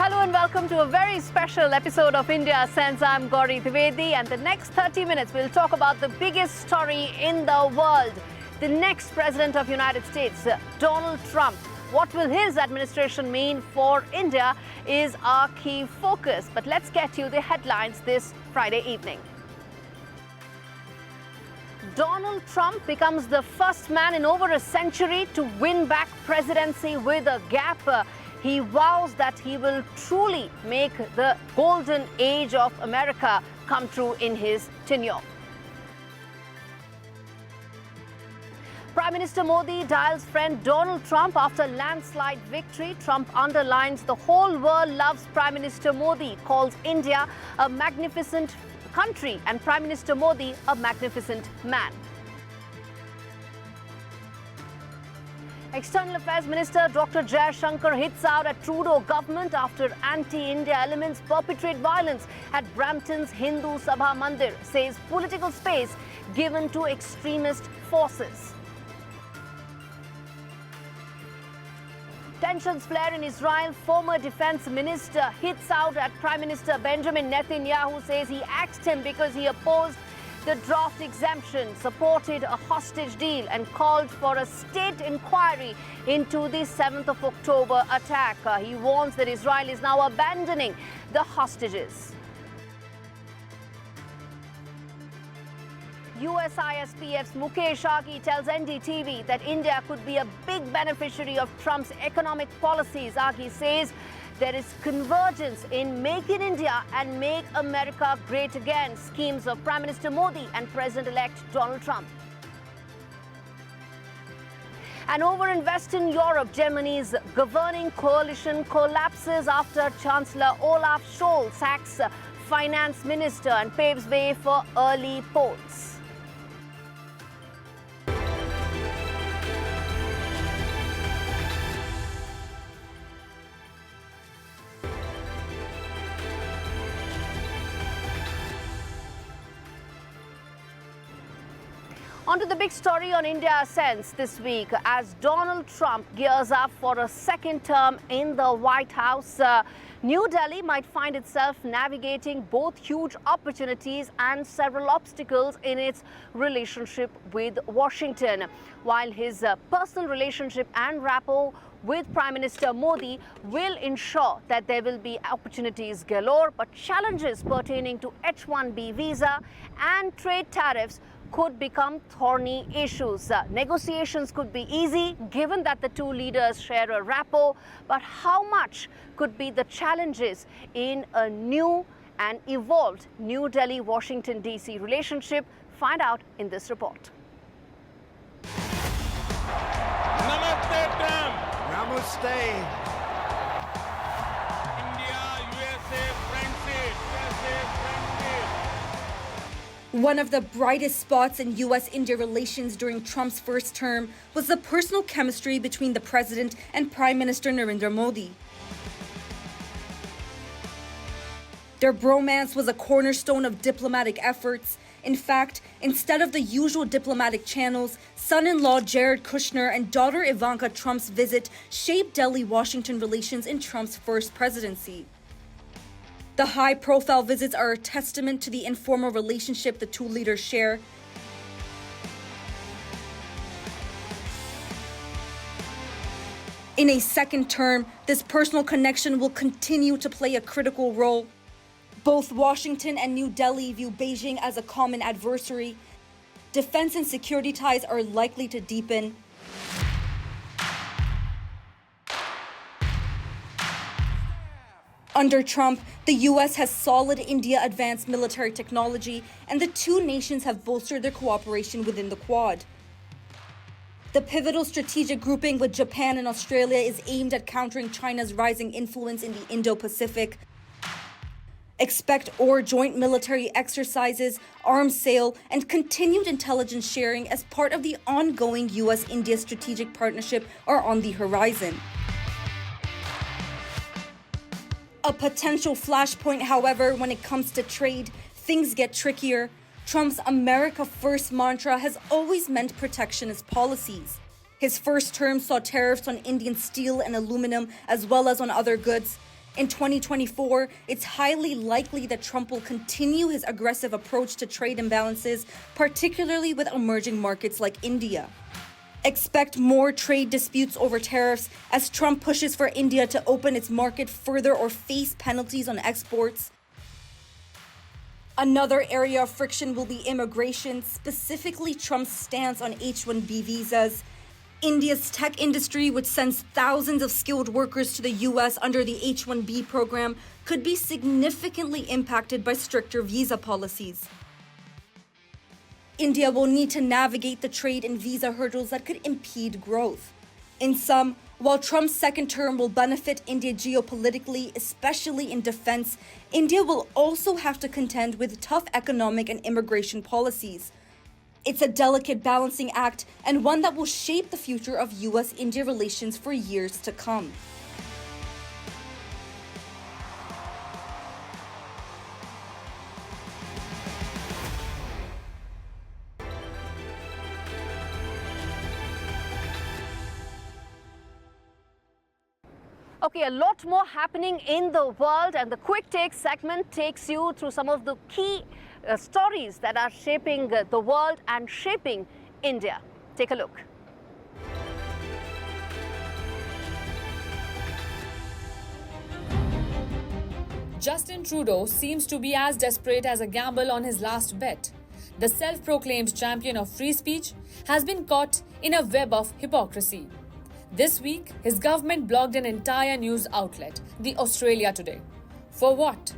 Hello and welcome to a very special episode of India Sense. I'm Gauri Trivedi, and the next 30 minutes we'll talk about the biggest story in the world. The next president of United States, Donald Trump. What will his administration mean for India is our key focus. But let's get you the headlines this Friday evening. Donald Trump becomes the first man in over a century to win back presidency with a gap. He vows that he will truly make the golden age of America come true in his tenure. Prime Minister Modi dials friend Donald Trump after landslide victory. Trump underlines the whole world loves Prime Minister Modi, calls India a magnificent country and Prime Minister Modi a magnificent man. External Affairs Minister Dr. Jaishankar hits out at Trudeau government after anti-India elements perpetrate violence at Brampton's Hindu Sabha Mandir, says political space given to extremist forces. Tensions flare in Israel. Former defense minister hits out at Prime Minister Benjamin Netanyahu, says he axed him because he opposed the draft exemption, supported a hostage deal and called for a state inquiry into the 7th of October attack. He warns that Israel is now abandoning the hostages. USISPF's Mukesh Aghi tells NDTV that India could be a big beneficiary of Trump's economic policies. Aghi says there is convergence in Make in India and Make America Great Again schemes of Prime Minister Modi and President-elect Donald Trump. And over in Western Europe, Germany's governing coalition collapses after Chancellor Olaf Scholz sacks finance minister and paves way for early polls. On to the big story on India Sense this week. As Donald Trump gears up for a second term in the White House, New Delhi might find itself navigating both huge opportunities and several obstacles in its relationship with Washington. While his personal relationship and rapport with Prime Minister Modi will ensure that there will be opportunities galore, but challenges pertaining to H-1B visa and trade tariffs could become thorny issues. Negotiations could be easy given that the two leaders share a rapport, but how much could be the challenges in a new and evolved New Delhi-Washington DC relationship? Find out in this report. Namaste, Trump. Namaste. India-USA friendship. One of the brightest spots in U.S. India relations during Trump's first term was the personal chemistry between the president and Prime Minister Narendra Modi. Their bromance was a cornerstone of diplomatic efforts. In fact, instead of the usual diplomatic channels, son-in-law Jared Kushner and daughter Ivanka Trump's visit shaped Delhi-Washington relations in Trump's first presidency. The high-profile visits are a testament to the informal relationship the two leaders share. In a second term, this personal connection will continue to play a critical role. Both Washington and New Delhi view Beijing as a common adversary. Defense and security ties are likely to deepen. Under Trump, the U.S. has solid India-advanced military technology, and the two nations have bolstered their cooperation within the Quad. The pivotal strategic grouping with Japan and Australia is aimed at countering China's rising influence in the Indo-Pacific. Expect joint military exercises, arms sale, and continued intelligence sharing as part of the ongoing U.S.-India strategic partnership are on the horizon. A potential flashpoint, however, when it comes to trade, things get trickier. Trump's America First mantra has always meant protectionist policies. His first term saw tariffs on Indian steel and aluminum, as well as on other goods. In 2024, it's highly likely that Trump will continue his aggressive approach to trade imbalances, particularly with emerging markets like India. Expect more trade disputes over tariffs as Trump pushes for India to open its market further or face penalties on exports. Another area of friction will be immigration, specifically Trump's stance on H-1B visas. India's tech industry, which sends thousands of skilled workers to the U.S. under the H-1B program, could be significantly impacted by stricter visa policies. India will need to navigate the trade and visa hurdles that could impede growth. In sum, while Trump's second term will benefit India geopolitically, especially in defense, India will also have to contend with tough economic and immigration policies. It's a delicate balancing act and one that will shape the future of U.S.-India relations for years to come. Okay, a lot more happening in the world, and the Quick Take segment takes you through some of the key stories that are shaping the world and shaping India. Take a look. Justin Trudeau seems to be as desperate as a gamble on his last bet. The self-proclaimed champion of free speech has been caught in a web of hypocrisy. This week, his government blocked an entire news outlet, the Australia Today. For what?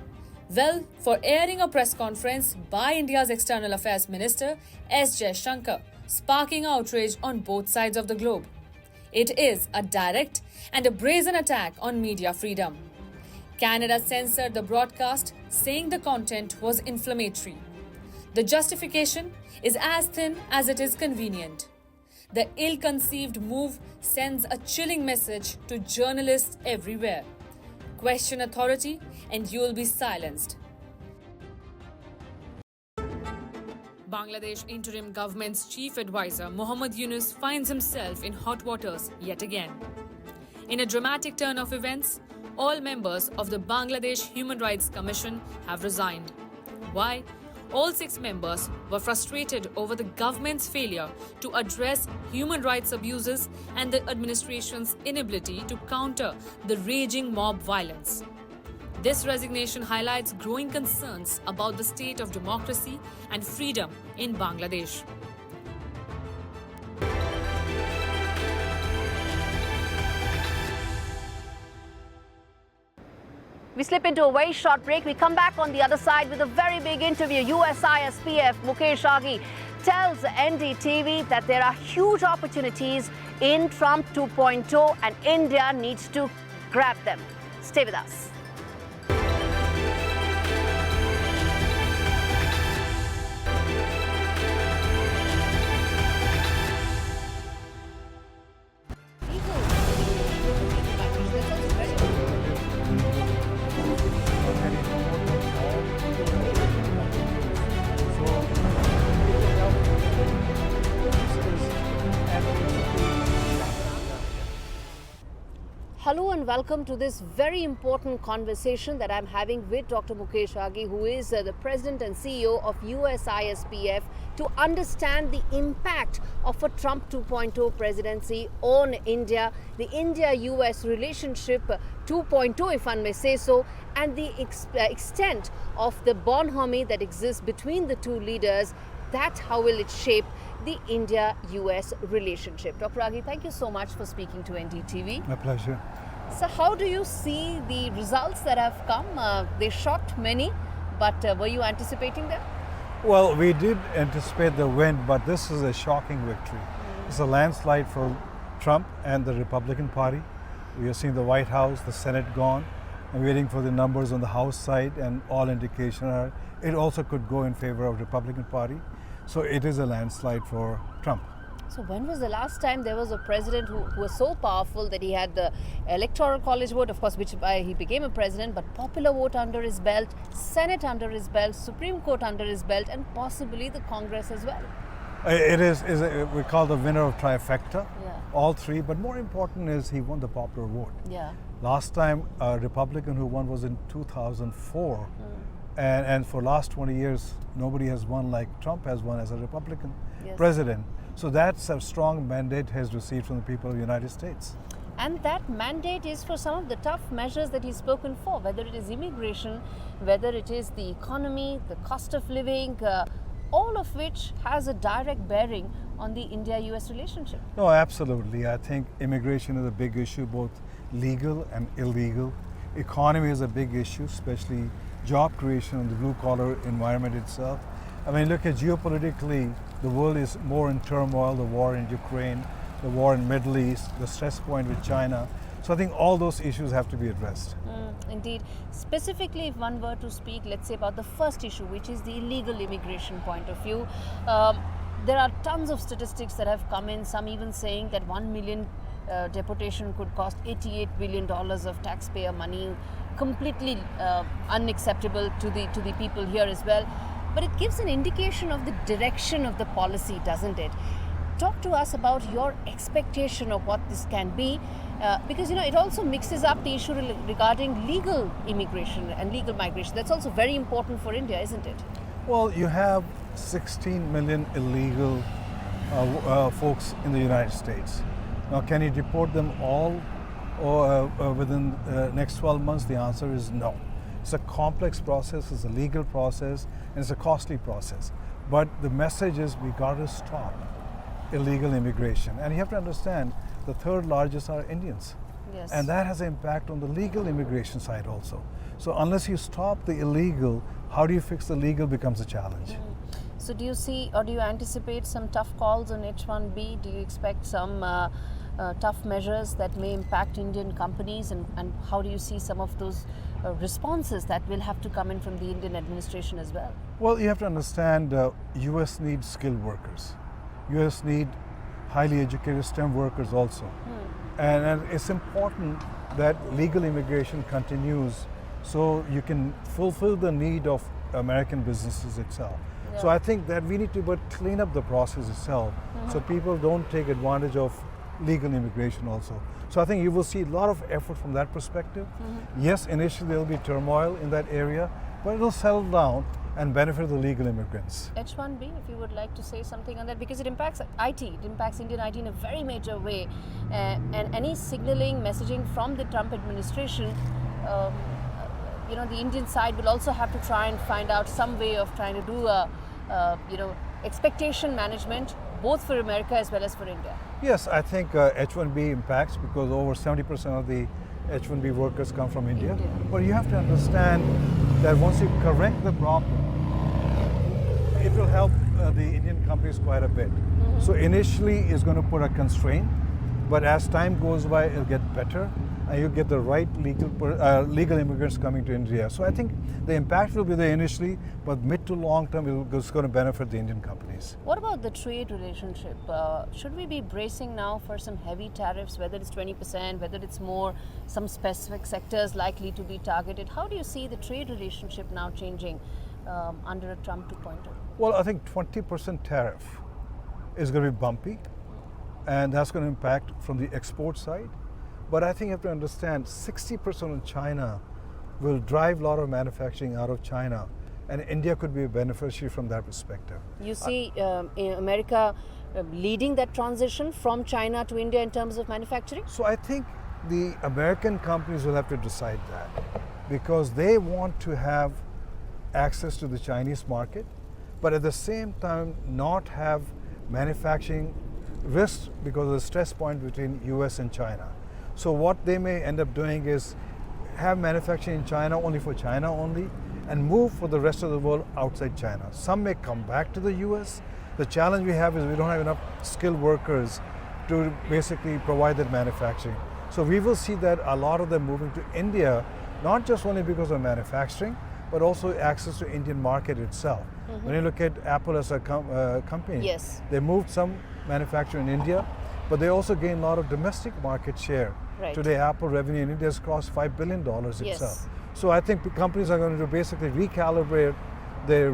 Well, for airing a press conference by India's External Affairs Minister S. Jaishankar, sparking outrage on both sides of the globe. It is a direct and a brazen attack on media freedom. Canada censored the broadcast, saying the content was inflammatory. The justification is as thin as it is convenient. The ill-conceived move sends a chilling message to journalists everywhere. Question authority and you will be silenced. Bangladesh interim government's chief advisor Moahmmed Yunus finds himself in hot waters yet again. In a dramatic turn of events, all members of the Bangladesh Human Rights Commission have resigned. Why? All 6 members were frustrated over the government's failure to address human rights abuses and the administration's inability to counter the raging mob violence. This resignation highlights growing concerns about the state of democracy and freedom in Bangladesh. We slip into a very short break. We come back on the other side with a very big interview. USISPF Mukesh Aghi tells NDTV that there are huge opportunities in Trump 2.0 and India needs to grab them. Stay with us. Hello and welcome to this very important conversation that I'm having with Dr. Mukesh Aghi, who is the President and CEO of USISPF, to understand the impact of a Trump 2.0 presidency on India, the India-US relationship 2.0, if one may say so, and the extent of the bonhomie that exists between the two leaders. That how will it shape the India-US relationship? Dr. Aghi, thank you so much for speaking to NDTV. My pleasure. So how do you see the results that have come? They shocked many, but were you anticipating them? Well, we did anticipate the win, but this is a shocking victory. It's a landslide for Trump and the Republican Party. We have seen the White House, the Senate gone. I'm waiting for the numbers on the House side, and all indication are it also could go in favor of Republican Party. So it is a landslide for Trump. So when was the last time there was a president who was so powerful that he had the electoral college vote, of course, which he became a president, but popular vote under his belt, Senate under his belt, Supreme Court under his belt, and possibly the Congress as well? It is we call the winner of trifecta, Yeah. all three, but more important is he won the popular vote. Yeah. Last time a Republican who won was in 2004. And for last 20 years, nobody has won like Trump has won as a Republican president. So that's a strong mandate has received from the people of the United States. And that mandate is for some of the tough measures that he's spoken for, whether it is immigration, whether it is the economy, the cost of living, all of which has a direct bearing on the India-US relationship. No, absolutely. I think immigration is a big issue, both legal and illegal. Economy is a big issue, especially job creation and the blue-collar environment itself. I mean, look at geopolitically, the world is more in turmoil, the war in Ukraine, the war in Middle East, the stress point with China. So I think all those issues have to be addressed. Indeed. Specifically, if one were to speak, let's say, about the first issue, which is the illegal immigration point of view, there are tons of statistics that have come in, some even saying that 1 million deportation could cost $88 billion of taxpayer money, completely unacceptable to the people here as well. But it gives an indication of the direction of the policy, doesn't it? Talk to us about your expectation of what this can be, because it also mixes up the issue regarding legal immigration and legal migration. That's also very important for India, isn't it? Well, you have 16 million illegal folks in the United States. Now, can you deport them all or within the next 12 months? The answer is no. It's a complex process, it's a legal process, and it's a costly process. But the message is we got to stop illegal immigration. And you have to understand, the third largest are Indians. Yes. And that has an impact on the legal immigration side also. So unless you stop the illegal, how do you fix the legal becomes a challenge. So do you see, or do you anticipate some tough calls on H1B? Do you expect some tough measures that may impact Indian companies? And how do you see some of those responses that will have to come in from the Indian administration as well? Well, you have to understand, US needs skilled workers. US need highly educated STEM workers also. And it's important that legal immigration continues so you can fulfill the need of American businesses itself. Yeah. So I think that we need to but clean up the process itself so people don't take advantage of legal immigration also. So I think you will see a lot of effort from that perspective. Yes, initially there will be turmoil in that area, but it'll settle down and benefit the legal immigrants. H1B, if you would like to say something on that, because it impacts IT, it impacts Indian IT in a very major way. And any signaling, messaging from the Trump administration, the Indian side will also have to try and find out some way of trying to do expectation management, both for America as well as for India. Yes, I think H1B impacts because over 70% of the H1B workers come from India. But you have to understand that once you correct the problem, it will help the Indian companies quite a bit. So initially it's going to put a constraint, but as time goes by, it'll get better and you get the right legal immigrants coming to India. So I think the impact will be there initially, but mid to long term, it's going to benefit the Indian companies. What about the trade relationship? Should we be bracing now for some heavy tariffs, whether it's 20%, whether it's more, some specific sectors likely to be targeted? How do you see the trade relationship now changing under a Trump 2.0? Well, I think 20% tariff is going to be bumpy, and that's going to impact from the export side. But I think you have to understand 60% of China will drive a lot of manufacturing out of China, and India could be a beneficiary from that perspective. You see America leading that transition from China to India in terms of manufacturing? So I think the American companies will have to decide that because they want to have access to the Chinese market, but at the same time not have manufacturing risks because of the stress point between US and China. So what they may end up doing is have manufacturing in China only for China only and move for the rest of the world outside China. Some may come back to the US. The challenge we have is we don't have enough skilled workers to basically provide that manufacturing. So we will see that a lot of them moving to India, not just only because of manufacturing, but also access to Indian market itself. When you look at Apple as a company, yes, they moved some manufacturing in India, but they also gained a lot of domestic market share. Right. Today, Apple revenue in India has crossed $5 billion itself. Yes. So I think companies are going to basically recalibrate their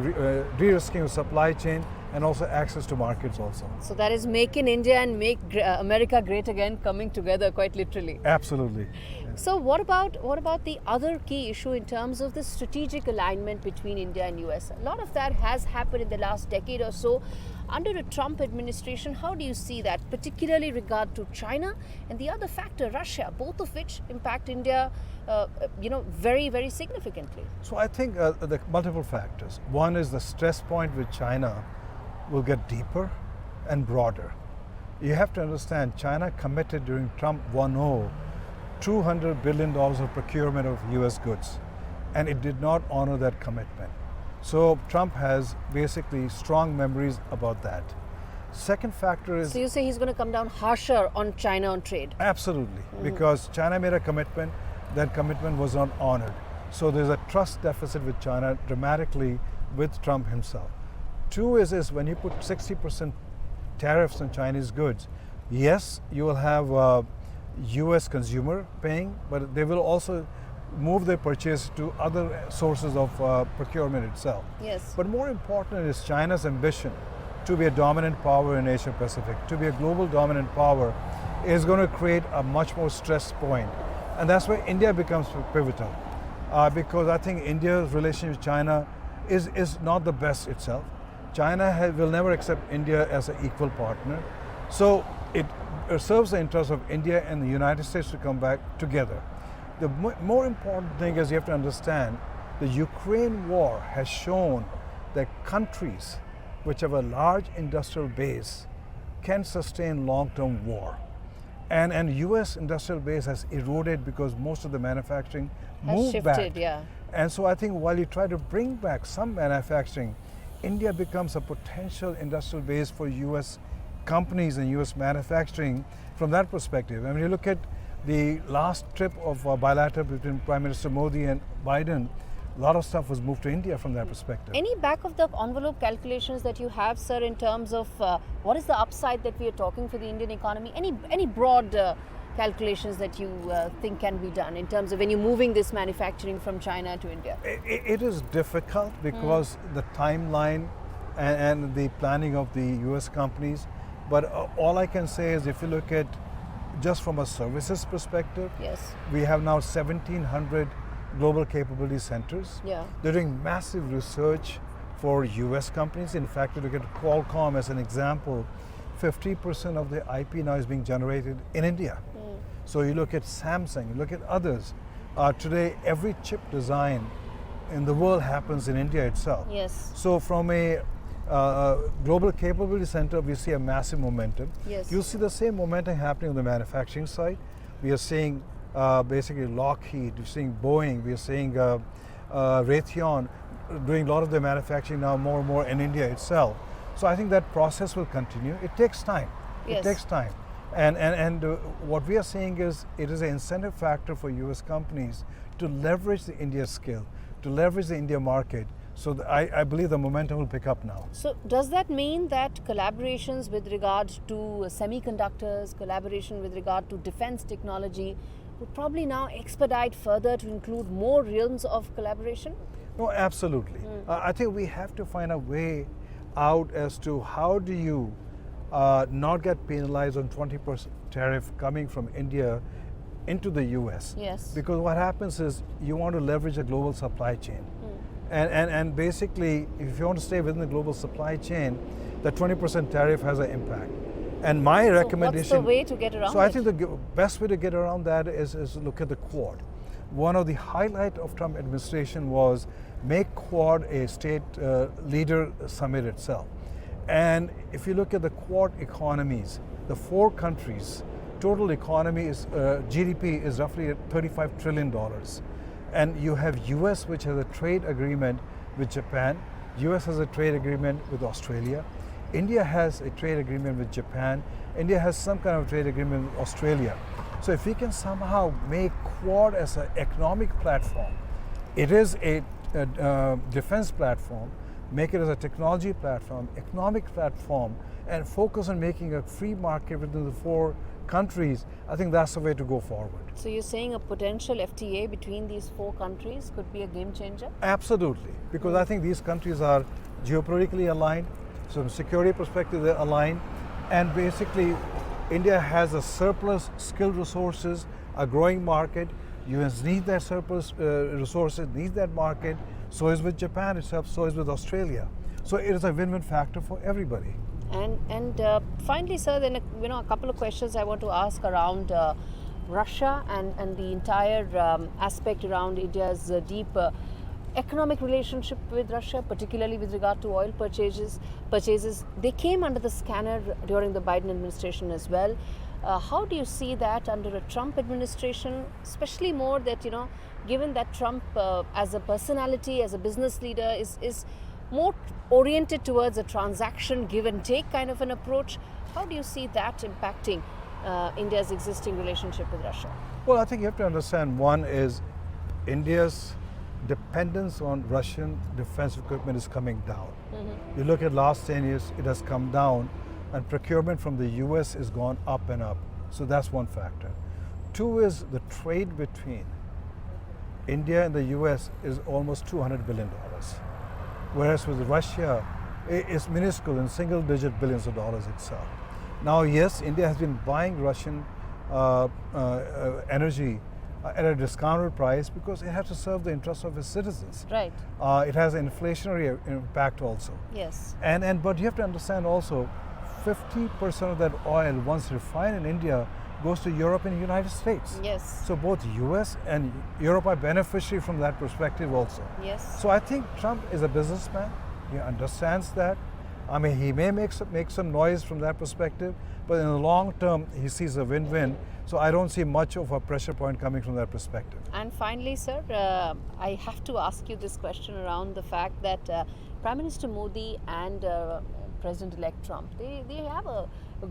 de-risking of supply chain and also access to markets also. So that is make in India and make America great again coming together quite literally. Absolutely. So what about the other key issue in terms of the strategic alignment between India and US? A lot of that has happened in the last decade or so. Under the Trump administration, how do you see that, particularly regard to China and the other factor, Russia, both of which impact India, very, very significantly? So I think the multiple factors. One is the stress point with China will get deeper and broader. You have to understand, China committed during Trump 1.0 $200 billion of procurement of US goods, and it did not honor that commitment. So Trump has basically strong memories about that. Second factor is... So you say he's going to come down harsher on China on trade? Absolutely, because China made a commitment, that commitment was not honored. So there's a trust deficit with China dramatically with Trump himself. Two is when you put 60% tariffs on Chinese goods, yes, you will have US consumer paying, but they will also move their purchase to other sources of procurement itself. Yes. But more important is China's ambition to be a dominant power in Asia Pacific, to be a global dominant power, is going to create a much more stress point. And that's where India becomes pivotal. Because I think India's relationship with China is not the best itself. China will never accept India as an equal partner. So it serves the interest of India and the United States to come back together. The more important thing is you have to understand the Ukraine war has shown that countries which have a large industrial base can sustain long-term war. And US industrial base has eroded because most of the manufacturing moved shifted, back. yeah. And so I think while you try to bring back some manufacturing, India becomes a potential industrial base for US companies and US manufacturing from that perspective. And when you look at the last trip of bilateral between Prime Minister Modi and Biden, a lot of stuff was moved to India from that perspective. Any back of the envelope calculations that you have, sir, in terms of what is the upside that we are talking for the Indian economy? Any broad calculations that you think can be done in terms of when you're moving this manufacturing from China to India? It is difficult because the timeline and the planning of the US companies. But all I can say is if you look at just from a services perspective, Yes. we have now 1,700 global capability centers. Yeah. They're doing massive research for US companies. In fact, if you look at Qualcomm as an example, 50% of the IP now is being generated in India. So you look at Samsung, you look at others. Today, every chip design in the world happens in India itself. Yes. So from a global capability center, we see a massive momentum. Yes. You'll see the same momentum happening on the manufacturing side. We are seeing basically Lockheed, we're seeing Boeing, we are seeing Raytheon doing a lot of their manufacturing now more and more in India itself. So I think that process will continue. It takes time. Yes. It takes time. And what we are seeing is it is an incentive factor for US companies to leverage the India skill, to leverage the India market. So I believe the momentum will pick up now. So does that mean that collaborations with regard to semiconductors, collaboration with regard to defense technology would probably now expedite further to include more realms of collaboration? No, absolutely. I think we have to find a way out as to how do you not get penalized on 20% tariff coming from India into the US. Yes. Because what happens is you want to leverage a global supply chain. And basically, if you want to stay within the global supply chain, the 20% tariff has an impact. And my recommendation... So what's the way to get around So I think the best way to get around that is look at the Quad. One of the highlights of Trump administration was make Quad a state leader summit itself. And if you look at the Quad economies, the 4 countries, total economy is GDP is roughly $35 trillion. And you have US, which has a trade agreement with Japan. US has a trade agreement with Australia. India has a trade agreement with Japan. India has some kind of trade agreement with Australia. So if we can somehow make Quad as an economic platform, it is a defense platform, make it as a technology platform, economic platform, and focus on making a free market within the 4 countries, I think that's the way to go forward. So you're saying a potential FTA between these 4 countries could be a game changer? Absolutely, because I think these countries are geopolitically aligned, So from security perspective, they're aligned. And basically, India has a surplus skilled resources, a growing market. US need that surplus resources, need that market. So is with Japan itself, so is with Australia. So it is a win-win factor for everybody. And finally, sir, then a couple of questions I want to ask around Russia and the entire aspect around India's deep economic relationship with Russia, particularly with regard to oil purchases. They came under the scanner during the Biden administration as well. How do you see that under a Trump administration, especially more that, given that Trump as a personality, as a business leader is more oriented towards a transaction give and take kind of an approach? How do you see that impacting India's existing relationship with Russia? Well, I think you have to understand, one is India's dependence on Russian defense equipment is coming down. You look at last 10 years, it has come down, and procurement from the US is gone up and up. So that's one factor. Two is the trade between India and the US is almost $200 billion. Whereas with Russia, it's minuscule in single-digit billions of dollars itself. Now, yes, India has been buying Russian energy at a discounted price because it has to serve the interests of its citizens. Right. It has an inflationary impact also. Yes. But you have to understand also, 50% of that oil, once refined in India, goes to Europe and the United States. Yes. So both US and Europe are beneficiary from that perspective also. Yes. So I think Trump is a businessman. He understands that. I mean, he may make some noise from that perspective, but in the long term, he sees a win-win. So I don't see much of a pressure point coming from that perspective. And finally, sir, I have to ask you this question around the fact that Prime Minister Modi and President-elect Trump, they have a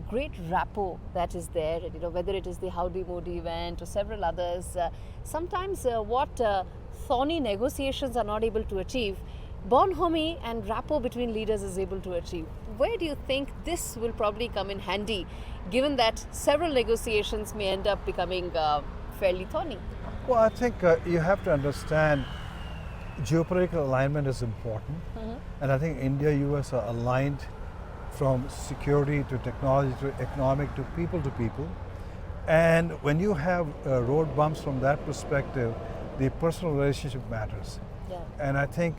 great rapport that is there, whether it is the Howdy Modi event or several others. Sometimes what thorny negotiations are not able to achieve, bonhomie and rapport between leaders is able to achieve. Where do you think this will probably come in handy, given that several negotiations may end up becoming fairly thorny? Well, I think you have to understand geopolitical alignment is important. And I think India, US are aligned from security to technology to economic to people. And when you have road bumps from that perspective, the personal relationship matters. Yeah. And I think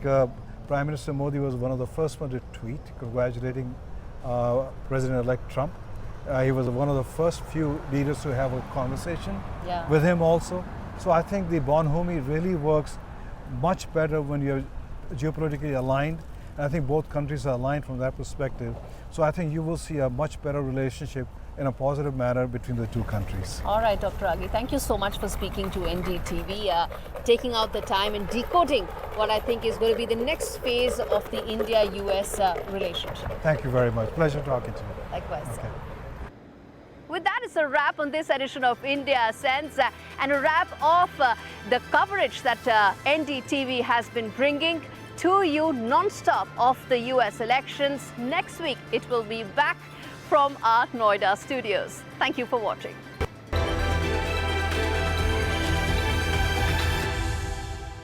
Prime Minister Modi was one of the first one to tweet congratulating President-elect Trump. He was one of the first few leaders to have a conversation with him also. So I think the bonhomie really works much better when you're geopolitically aligned. And I think both countries are aligned from that perspective. So I think you will see a much better relationship in a positive manner between the two countries. All right, Dr. Aghi, thank you so much for speaking to NDTV, taking out the time and decoding what I think is going to be the next phase of the India-US relationship. Thank you very much. Pleasure talking to you. Likewise. Okay. With that, it's a wrap on this edition of India Sense and a wrap of the coverage that NDTV has been bringing to you non-stop of the US elections. Next week, it will be back from our Noida studios. Thank you for watching.